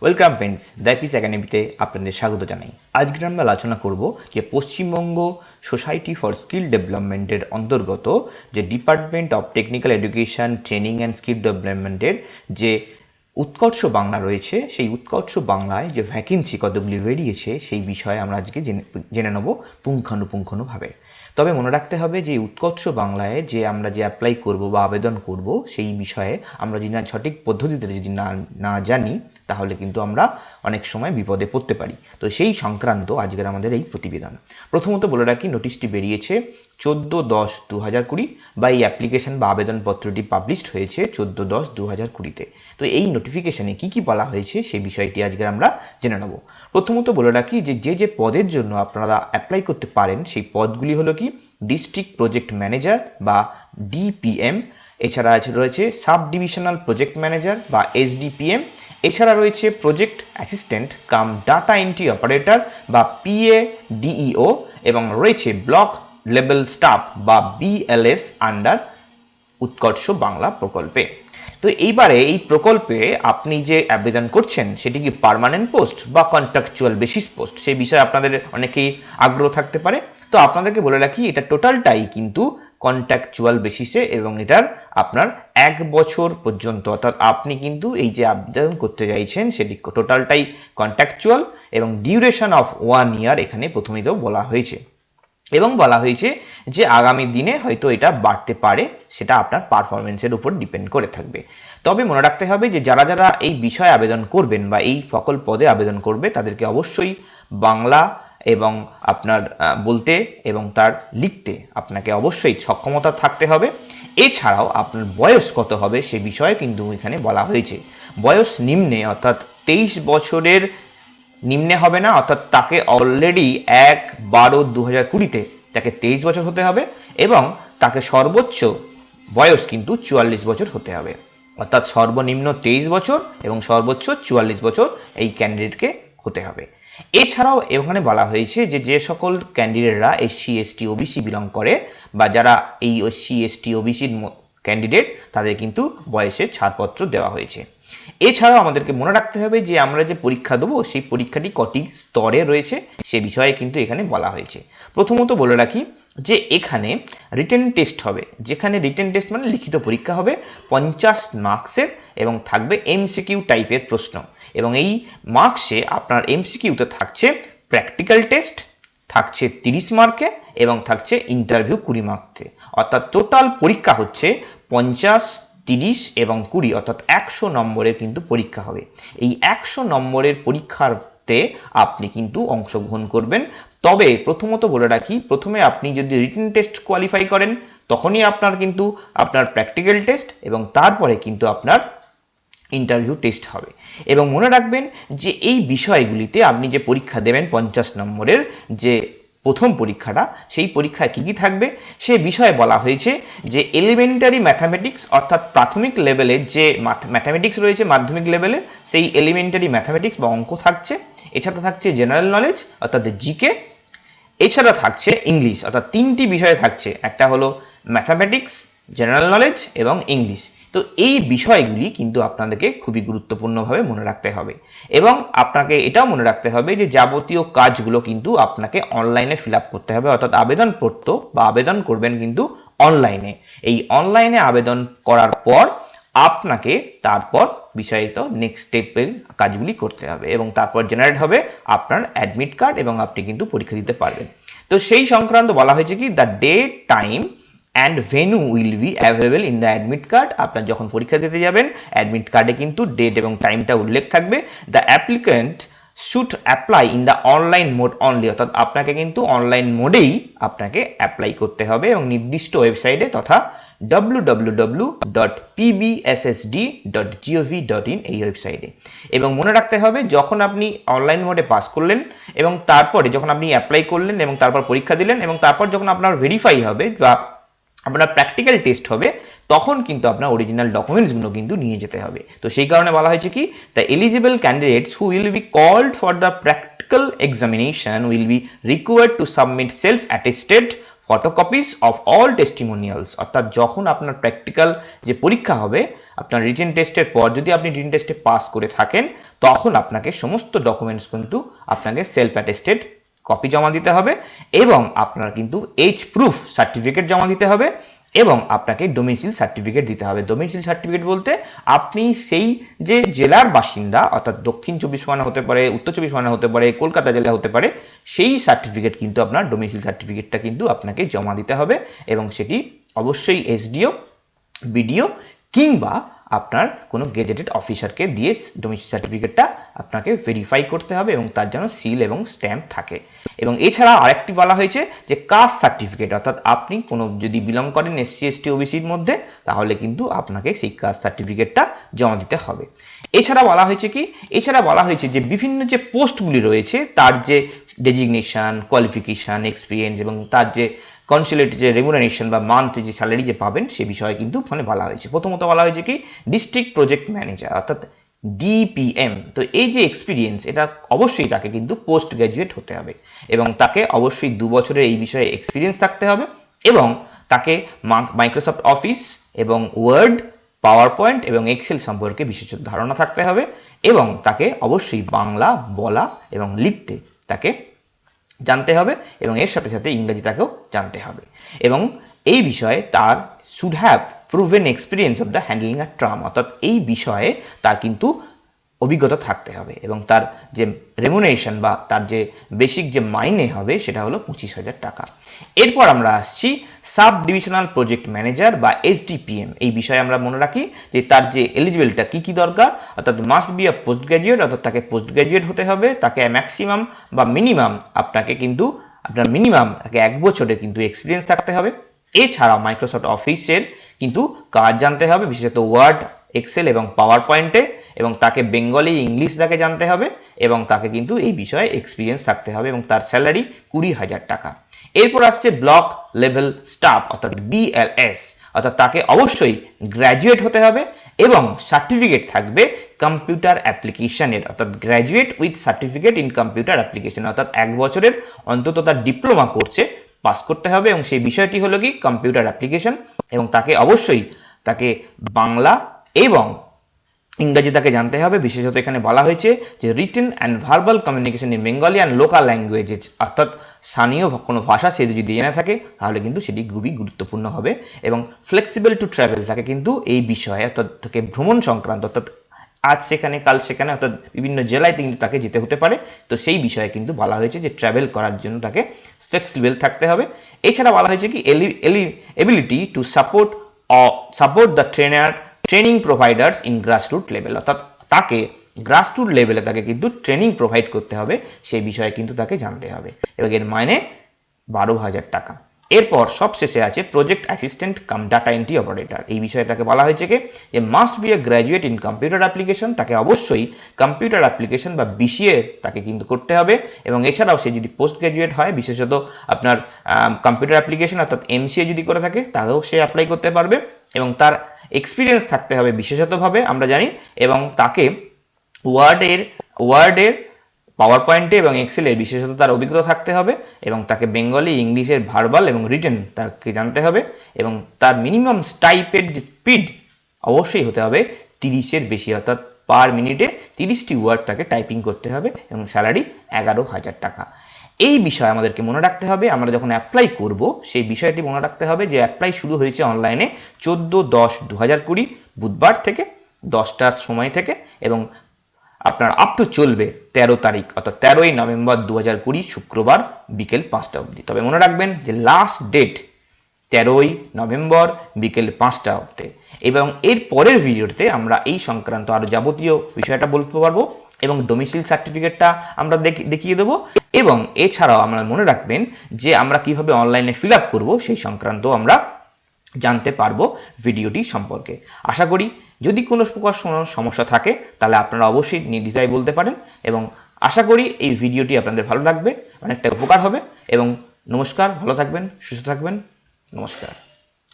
Welcome friends, দ্যাপিস একাডেমিতে আপনাদের স্বাগত জানাই। আজকে আমরা আলোচনা করব যে পশ্চিমবঙ্গ সোসাইটি ফর স্কিল ডেভেলপমেন্টের অন্তর্গত যে department of technical education training and skill ডেভেলপমেন্টের যে উৎকর্ষ বাংলা রয়েছে, সেই উৎকর্ষ বাংলায় যে ভ্যাকেন্সি কতগুলি বেরিয়েছে সেই বিষয়ে আমরা আজকে জেনে নেব পুঙ্খানুপুঙ্খানুভাবে। তবে মনে রাখতে হবে যে উৎকর্ষ বাংলায় যে আমরা যে অ্যাপ্লাই করব বা আবেদন করব সেই বিষয়ে আমরা যদি সঠিক পদ্ধতিতে যদি না জানি তাহলে কিন্তু আমরা অনেক সময় বিপদে পড়তে পারি। তো সেই সংক্রান্ত আজকের আমাদের এই প্রতিবেদন। প্রথমত বলে রাখি, নোটিশটি বেরিয়েছে 14/10/2020 বা এই অ্যাপ্লিকেশন বা আবেদনপত্রটি পাবলিশড হয়েছে 14/10/2020-তে। তো এই নোটিফিকেশনে কী কী বলা হয়েছে সেই বিষয়টি আজকে আমরা জেনে নেব। প্রথমত বলে রাখি যে পদের জন্য আপনারা অ্যাপ্লাই করতে পারেন সেই পদগুলি হলো কি ডিস্ট্রিক্ট প্রজেক্ট ম্যানেজার বা ডিপিএম, এছাড়া রয়েছে সাব ডিভিশনাল প্রজেক্ট ম্যানেজার বা এসডিপিএম, এছাড়া রয়েছে project assistant cum data entry operator বা পিএডিইও, এবং রয়েছে ব্লক লেভেল স্টাফ বা বিএলএস আন্ডার উৎকর্ষ বাংলা প্রকল্পে। তো এইবারে এই প্রকল্পে আপনি যে আবেদন করছেন সেটি কি পার্মানেন্ট পোস্ট বা কন্ট্রাকচুয়াল বেসিস পোস্ট, সেই বিষয়ে আপনাদের অনেকেই আগ্রহ থাকতে পারে। তো আপনাদেরকে বলে রাখি, এটা টোটালটাই কিন্তু কন্ট্রাকচুয়াল বেসিসে, এবং এটার আপনার 1 বছর পর্যন্ত, অর্থাৎ আপনি কিন্তু এই যে আবেদন করতে চাইছেন সেটি টোটালটাই কন্ট্রাকচুয়াল, এবং ডিউরেশন অফ 1 ইয়ার এখানে প্রথমেই তো বলা হয়েছে, এবং বলা হয়েছে যে আগামী দিনে হয়তো এটা বাড়তে পারে, সেটা আপনার পারফরমেন্সের উপর ডিপেন্ড করে থাকবে। তবে মনে রাখতে হবে যে যারা যারা এই বিষয়ে আবেদন করবেন বা এই সকল পদে আবেদন করবে তাদেরকে অবশ্যই বাংলা এবং আপনার বলতে এবং তার লিখতে আপনাকে অবশ্যই সক্ষমতা থাকতে হবে। এছাড়াও আপনার বয়স কত হবে সে বিষয়ে কিন্তু এখানে বলা হয়েছে। বয়স নিম্নে, অর্থাৎ 23 বছরের নিম্নে হবে না, অর্থাৎ তাকে অলরেডি 1/12/2020-তে তাকে 23 বছর হতে হবে, এবং তাকে সর্বোচ্চ বয়স কিন্তু 44 বছর হতে হবে। অর্থাৎ সর্বনিম্ন 23 বছর এবং সর্বোচ্চ 44 বছর এই ক্যান্ডিডেটকে হতে হবে। এছাড়াও এখানে বলা হয়েছে যে সকল ক্যান্ডিডেটরা SC ST OBC বিলং করে বা যারা এই SC ST OBCর ক্যান্ডিডেট, তাদের কিন্তু বয়সের ছাড়পত্র দেওয়া হয়েছে। এছাড়াও আমাদেরকে মনে রাখতে হবে যে আমরা যে পরীক্ষা দেবো সেই পরীক্ষাটি কটি স্তরে রয়েছে সে বিষয়ে কিন্তু এখানে বলা হয়েছে। প্রথমত বলে রাখি যে এখানে রিটেন টেস্ট হবে, যেখানে রিটেন টেস্ট মানে লিখিত পরীক্ষা হবে 50 মার্কসের, এবং থাকবে MCQ টাইপের প্রশ্ন, এবং এই মার্কসে আপনার MCQতে থাকছে প্র্যাকটিক্যাল টেস্ট, থাকছে 30 মার্কে, এবং থাকছে ইন্টারভিউ 20 মার্কে। অর্থাৎ টোটাল পরীক্ষা হচ্ছে 50, 30 এবং 20, অর্থাৎ 100 নম্বরের কিন্তু পরীক্ষা হবে। এই 100 নম্বরের পরীক্ষাতে আপনি কিন্তু অংশগ্রহণ করবেন। তবে প্রথমত বলে রাখি, প্রথমে আপনি যদি রিটেন টেস্ট কোয়ালিফাই করেন তখনই আপনার কিন্তু আপনার প্র্যাকটিক্যাল টেস্ট, এবং তারপরে কিন্তু আপনার ইন্টারভিউ টেস্ট হবে। এবং মনে রাখবেন যে এই বিষয়গুলিতে আপনি যে পরীক্ষা দেবেন 50 নম্বরের যে প্রথম পরীক্ষাটা, সেই পরীক্ষায় কী কী থাকবে সে বিষয়ে বলা হয়েছে যে এলিমেন্টারি ম্যাথামেটিক্স, অর্থাৎ প্রাথমিক লেভেলের যে ম্যাথামেটিক্স রয়েছে মাধ্যমিক লেভেলে, সেই এলিমেন্টারি ম্যাথামেটিক্স বা অঙ্ক থাকছে। এছাড়া থাকছে জেনারেল নলেজ অর্থাৎ জিকে, এছাড়া থাকছে ইংলিশ, অর্থাৎ 3টি বিষয় থাকছে, একটা হলো ম্যাথামেটিক্স, জেনারেল নলেজ এবং ইংলিশ। তো এই বিষয়গুলি কিন্তু আপনাদেরকে খুবই গুরুত্বপূর্ণভাবে মনে রাখতে হবে, এবং আপনাকে এটাও মনে রাখতে হবে যে যাবতীয় কাজগুলো কিন্তু আপনাকে অনলাইনে ফিল আপ করতে হবে, অর্থাৎ আবেদনপত্র বা আবেদন করবেন কিন্তু অনলাইনে। এই অনলাইনে আবেদন করার পর আপনাকে তারপর বিষয়ত নেক্সট স্টেপের কাজগুলি করতে হবে, এবং তারপর জেনারেট হবে আপনার অ্যাডমিট কার্ড, এবং আপনি কিন্তু পরীক্ষা দিতে পারবেন। তো সেই সংক্রান্ত বলা হয়েছে কি the date, time and venue will be available in the admit card. আপনার যখন পরীক্ষা দিতে যাবেন অ্যাডমিট কার্ডে কিন্তু ডেট এবং টাইমটা উল্লেখ থাকবে। The applicant should apply in the online mode only, অর্থাৎ আপনাকে কিন্তু অনলাইন মোডেই আপনাকে অ্যাপ্লাই করতে হবে, এবং নির্দিষ্ট ওয়েবসাইটে তথা www.pbssd.gov.in এই ওয়েবসাইটে। এবং মনে রাখতে হবে যখন আপনি অনলাইন মোডে পাস করলেন এবং তারপরে যখন আপনি অ্যাপ্লাই করলেন এবং তারপর পরীক্ষা দিলেন, এবং তারপর যখন আপনার ভেরিফাই হবে বা আপনার প্র্যাকটিক্যাল টেস্ট হবে, তখন কিন্তু আপনার অরিজিনাল ডকুমেন্টসগুলো কিন্তু নিয়ে যেতে হবে। তো সেই কারণে বলা হয়েছে কি the eligible candidates who will be called for the practical examination will be required to submit self attested photocopies of all testimonials, অর্থাৎ যখন আপনার প্র্যাকটিক্যাল যে পরীক্ষা হবে, আপনার রিটেন টেস্টের পর যদি আপনি রিটেন টেস্টে পাস করে থাকেন, তখন আপনাকে সমস্ত ডকুমেন্টস কিন্তু আপনাকে সেলফ অ্যাটেস্টেড কপি জমা দিতে হবে এবং আপনার কিন্তু এজ প্রুফ সার্টিফিকেট জমা দিতে হবে এবং আপনাকে ডোমিসাইল সার্টিফিকেট দিতে হবে। ডোমিসাইল সার্টিফিকেট বলতে আপনি সেই যে জেলার বাসিন্দা, অর্থাৎ দক্ষিণ 24 পরগনা হতে পারে, উত্তর 24 পরগনা হতে পারে, কলকাতা জেলা হতে পারে, সেই সার্টিফিকেট কিন্তু আপনার ডোমিসাইল সার্টিফিকেটটা কিন্তু আপনাকে জমা দিতে হবে এবং সেটি অবশ্যই এসডিও, বিডিও কিংবা আপনার কোনো গেজেটেড অফিসারকে দিয়ে ডোমিসাইল সার্টিফিকেটটা আপনাকে ভেরিফাই করতে হবে এবং তার যেন সিল এবং স্ট্যাম্প থাকে। এবং এছাড়া আরেকটি বলা হয়েছে যে কাস্ট সার্টিফিকেট, অর্থাৎ আপনি কোনো যদি বিলং করেন এসসি এসটি ওবিসির মধ্যে, তাহলে কিন্তু আপনাকে সেই কাস্ট সার্টিফিকেটটা জমা দিতে হবে। এছাড়া বলা হয়েছে যে বিভিন্ন যে পোস্টগুলি রয়েছে তার যে ডেজিগনেশন, কোয়ালিফিকেশান, এক্সপিরিয়েন্স এবং তার যে কনসুলেট যে রেমুনারেশন বা মান্থলি যে স্যালারি যে পাবেন সে বিষয়ে কিন্তু ওখানে বলা হয়েছে। প্রথমত বলা হয়েছে কি ডিস্ট্রিক্ট প্রজেক্ট ম্যানেজার অর্থাৎ ডিপিএম। তো এই যে এক্সপিরিয়েন্স, এটা অবশ্যই তাকে কিন্তু পোস্ট গ্র্যাজুয়েট হতে হবে এবং তাকে অবশ্যই 2 বছরের এই বিষয়ে এক্সপিরিয়েন্স থাকতে হবে এবং তাকে মাইক্রোসফট অফিস এবং ওয়ার্ড, পাওয়ার পয়েন্ট এবং এক্সেল সম্পর্কে বিশেষ ধারণা থাকতে হবে এবং তাকে অবশ্যই বাংলা বলা এবং লিখতে তাকে জানতে হবে এবং এর সাথে সাথে ইংরেজিটাকেও জানতে হবে এবং এই বিষয়ে তার should have proven experience of the handling a tram, অর্থাৎ এই বিষয়ে তার কিন্তু অভিজ্ঞতা থাকতে হবে এবং তার যে রেমুনারেশন বা তার যে বেসিক যে মাইনে হবে সেটা হলো 25,000 টাকা। এরপর আমরা আসছি সাব ডিভিশনাল প্রজেক্ট ম্যানেজার বা এসডিপিএম। এই বিষয়ে আমরা মনে রাখি যে তার যে এলিজিবিলিটা কী দরকার, অর্থাৎ must be a post graduate, অর্থাৎ তাকে পোস্ট গ্র্যাজুয়েট হতে হবে, তাকে ম্যাক্সিমাম বা মিনিমাম আপনার মিনিমাম তাকে 1 বছরের কিন্তু এক্সপিরিয়েন্স থাকতে হবে। এছাড়াও মাইক্রোসফট অফিসের কিন্তু কাজ জানতে হবে, বিশেষত ওয়ার্ড, এক্সেল এবং পাওয়ার পয়েন্টে, এবং তাকে বেঙ্গলি ইংলিশ তাকে জানতে হবে এবং তাকে কিন্তু এই বিষয়ে এক্সপিরিয়েন্স থাকতে হবে এবং তার স্যালারি 20,000 টাকা। এরপর আসছে ব্লক লেভেল স্টাফ অর্থাৎ বিএলএস, অর্থাৎ তাকে অবশ্যই গ্র্যাজুয়েট হতে হবে এবং সার্টিফিকেট থাকবে কম্পিউটার অ্যাপ্লিকেশনের, অর্থাৎ graduate with certificate in computer application, অর্থাৎ 1 বছরের অন্তত তার ডিপ্লোমা কোর্সে পাস করতে হবে এবং সেই বিষয়টি হলো কি কম্পিউটার অ্যাপ্লিকেশন এবং তাকে অবশ্যই তাকে বাংলা এবং ইংরাজি তাকে জানতে হবে। বিশেষত এখানে বলা হয়েছে যে written and verbal communication in Bengali and local languages, অর্থাৎ স্থানীয় কোনো ভাষা সে যদি জেনে থাকে তাহলে কিন্তু সেটি খুবই গুরুত্বপূর্ণ হবে এবং ফ্লেক্সিবল টু ট্রাভেল, তাকে কিন্তু এই বিষয়ে অর্থাৎ তাকে ভ্রমণ সংক্রান্ত অর্থাৎ আজ সেখানে কাল সেখানে অর্থাৎ বিভিন্ন জেলায় কিন্তু তাকে যেতে হতে পারে, তো সেই বিষয়ে কিন্তু বলা হয়েছে যে ট্রাভেল করার জন্য তাকে ফ্লেক্সিবল থাকতে হবে। এছাড়া বলা হয়েছে কি ability to support the training providers in grassroot level, অর্থাৎ তাকে গ্রাসরুট লেভেলে তাকে কিন্তু ট্রেনিং প্রোভাইড করতে হবে, সেই বিষয়ে কিন্তু তাকে জানতে হবে এবং এর মাইনে 12,000 টাকা। এরপর সবশেষে আছে project assistant cum data entry operator. এই বিষয়ে তাকে বলা হয়েছে কি যে must B A graduate in computer application, তাকে অবশ্যই কম্পিউটার অ্যাপ্লিকেশন বা বিসিএ তাকে কিন্তু করতে হবে এবং এছাড়াও সে যদি পোস্ট গ্র্যাজুয়েট হয়, বিশেষত আপনার কম্পিউটার অ্যাপ্লিকেশন অর্থাৎ এমসিএ যদি করে থাকে তাহলেও সে অ্যাপ্লাই করতে পারবে এবং তার এক্সপিরিয়েন্স থাকতে হবে বিশেষতভাবে আমরা জানি এবং তাকে ওয়ার্ডের পাওয়ার পয়েন্টে এবং এক্সেলের বিশেষত তার অভিজ্ঞতা থাকতে হবে এবং তাকে বেঙ্গলি ইংলিশের ভার্বাল এবং রিটেন তাকে জানতে হবে এবং তার মিনিমাম টাইপের স্পিড অবশ্যই হতে হবে 30-এর বেশি, অর্থাৎ পার মিনিটে 30টি ওয়ার্ড তাকে টাইপিং করতে হবে এবং স্যালারি 11,000 টাকা। এই বিষয় আমাদেরকে মনে রাখতে হবে, আমরা যখন অ্যাপ্লাই করব সেই বিষয়টি মনে রাখতে হবে যে অ্যাপ্লাই শুরু হয়েছে অনলাইনে 14/10/2020 বুধবার থেকে 10টার সময় থেকে এবং আপনার আপ টু চলবে 13 তারিখ অর্থাৎ 13ই নভেম্বর 2020 শুক্রবার বিকেল 5টা অবধি। তবে মনে রাখবেন যে লাস্ট ডেট 13ই নভেম্বর বিকেল 5টা অবধি এবং এর পরের ভিডিওতে আমরা এই সংক্রান্ত আরও যাবতীয় বিষয়টা বলতে পারবো এবং ডোমিসাইল সার্টিফিকেটটা আমরা দেখিয়ে দেবো এবং এছাড়াও আমরা মনে রাখবেন যে আমরা কিভাবে অনলাইনে ফিল আপ করবো সেই সংক্রান্ত আমরা জানতে পারবো ভিডিওটি সম্পর্কে। আশা করি যদি কোনো প্রকার সমস্যা থাকে তাহলে আপনারা অবশ্যই নির্দ্বিধায় বলতে পারেন এবং আশা করি এই ভিডিওটি আপনাদের ভালো লাগবে, অনেকটা উপকার হবে এবং নমস্কার, ভালো থাকবেন, সুস্থ থাকবেন, নমস্কার।